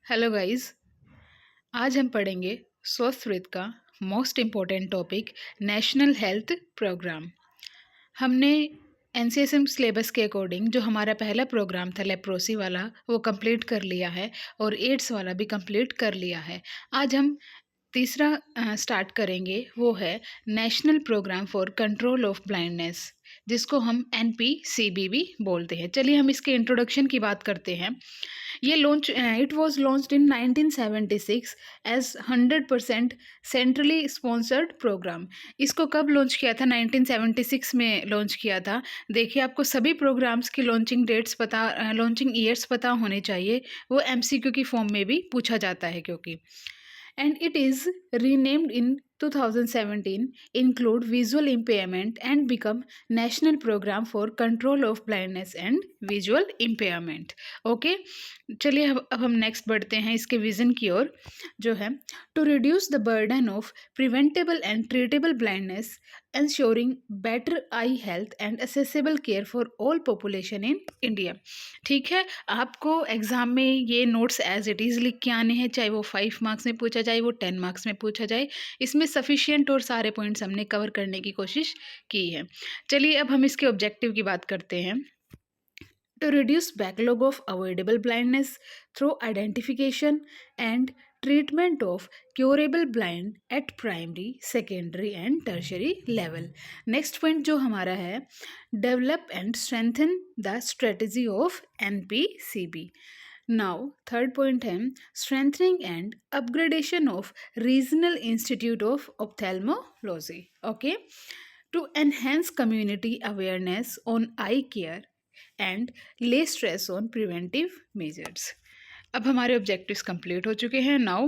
Hello guys. आज हम पढ़ेंगे स्वस्थ वृत्त का most important topic national health program. हमने एनसीएसएम सिलेबस के अकॉर्डिंग जो हमारा पहला प्रोग्राम था लेप्रोसी वाला वो कंप्लीट कर लिया है और एड्स वाला भी कंप्लीट कर लिया है। आज हम तीसरा स्टार्ट करेंगे, वो है national program for control of blindness, जिसको हम NPCB भी बोलते हैं। चलिए हम इसके इंट्रोडक्शन की बात करते हैं। ये launch it was launched in 1976 as 100% centrally sponsored program. इसको कब लॉन्च किया था? 1976 में लॉन्च किया था। देखिए, आपको सभी प्रोग्राम्स की लॉन्चिंग डेट्स पता, लॉन्चिंग ईयर्स पता होने चाहिए। वो MCQ की फॉर्म में भी पूछा जाता है क्योंकि and it is renamed in 2017 include visual impairment and become national program for control of blindness and visual impairment। Okay, चलिए अब हम नेक्स्ट बढ़ते हैं इसके विजन की ओर, जो है to reduce the burden of preventable and treatable blindness ensuring better eye health and accessible care for all population in India। ठीक है, आपको एग्ज़ाम में ये नोट्स एज इट इज़ लिख के आने हैं, चाहे वो 5 मार्क्स में पूछा जाए, वो 10 मार्क्स में पूछा जाए। इसमें सफिशिएंट और सारे पॉइंट्स हमने कवर करने की कोशिश की है। चलिए अब हम इसके ऑब्जेक्टिव की बात करते हैं। To reduce backlog of avoidable blindness through identification and treatment of curable blind at primary, secondary and tertiary level। Next point जो हमारा है, develop and strengthen the strategy of NPCB। Now third point है strengthening and upgradation of regional institute of ophthalmology. Okay, to enhance community awareness on eye care and lay stress on preventive measures. अब हमारे objectives complete हो चुके हैं। Now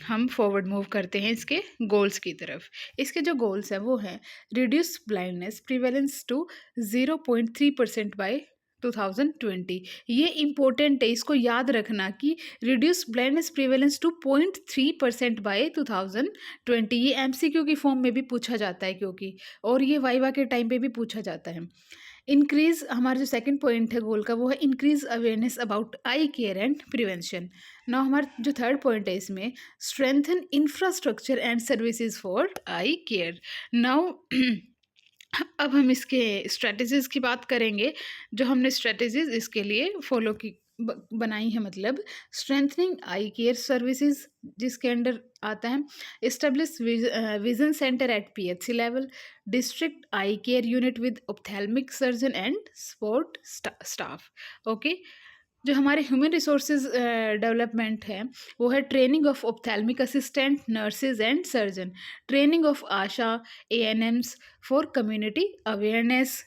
हम forward move करते हैं इसके गोल्स की तरफ। इसके जो गोल्स हैं वो हैं reduce blindness prevalence to 0.3% by 2020। ये इंपॉर्टेंट है, इसको याद रखना कि reduce blindness prevalence to 0.3% by 2020। ये MCQ की फॉर्म में भी पूछा जाता है क्योंकि, और ये वाइवा के टाइम पे भी पूछा जाता है। इंक्रीज, हमारा जो सेकंड पॉइंट है गोल का, वो है increase awareness about I care and prevention. Now हमारा जो थर्ड पॉइंट है इसमें strengthen infrastructure and services for I care. Now अब हम इसके स्ट्रेटजीज़ की बात करेंगे। जो हमने स्ट्रेटजीज़ इसके लिए फॉलो की बनाई है, मतलब स्ट्रेंथनिंग आई केयर सर्विसेज जिसके अंडर आता है establish vision centre at PHC level, district I care unit with ophthalmic surgeon and support staff. Okay, जो हमारे ह्यूमन रिसोर्सेज डेवलपमेंट है वो है training of ophthalmic assistant, nurses and surgeon, training of Asha, ANMs for community awareness.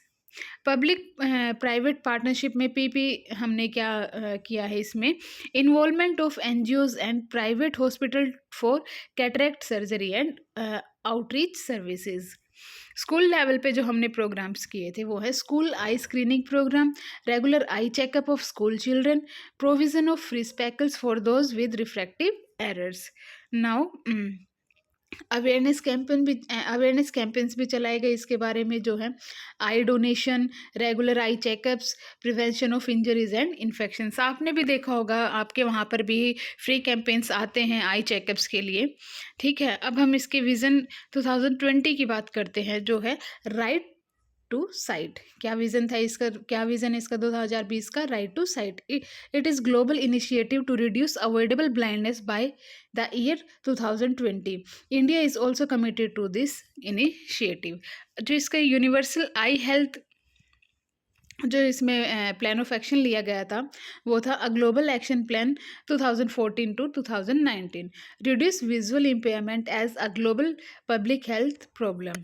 Public private partnership में PP हमने क्या किया है इसमें, involvement of NGOs and private hospital for cataract surgery and outreach services. School level पे जो हमने programs किए थे वो है school eye screening program, regular eye checkup of school children, provision of free spectacles for those with refractive errors. Now awareness campaigns भी चलाए गए इसके बारे में, जो है eye donation, regular eye checkups, prevention of injuries and infections. आपने भी देखा होगा, आपके वहाँ पर भी फ्री कैंपेन्स आते हैं आई चेकअप्स के लिए। ठीक है, अब हम इसके विज़न 2020 की बात करते हैं, जो है राइट टू साइट। क्या विज़न था इसका, क्या विज़न है इसका 2020 का? Right to sight. It is global initiative to reduce avoidable blindness by the year 2020। India is also committed to this initiative. जो इसका यूनिवर्सल आई हेल्थ, जो इसमें प्लान ऑफ एक्शन लिया गया था वो था a global action plan 2014 to 2019, reduce visual impairment as a global public health problem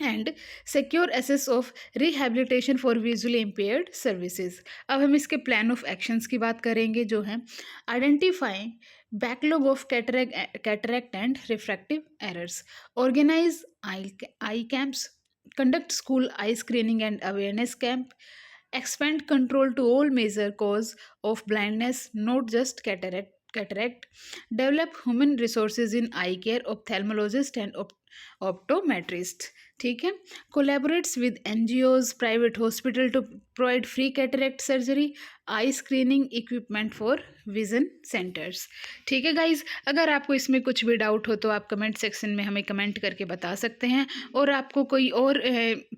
and secure access of rehabilitation for visually impaired services. अब हम इसके प्लान ऑफ एक्शंस की बात करेंगे, जो है identifying backlog of cataract and refractive errors, organize eye camps, conduct school eye screening and awareness camp, expand control to all major cause of blindness, not just cataract, develop human resources in eye care, ophthalmologist and optometrist। ठीक है। Collaborates with NGOs, private hospital to provide free cataract surgery, eye screening equipment for vision centres. ठीक है guys, अगर आपको इसमें कुछ भी doubt हो तो आप कमेंट सेक्शन में हमें कमेंट करके बता सकते हैं, और आपको कोई और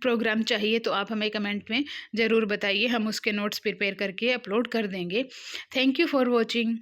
प्रोग्राम चाहिए तो आप हमें कमेंट में ज़रूर बताइए, हम उसके नोट्स प्रिपेयर करके अपलोड कर देंगे। Thank you for watching.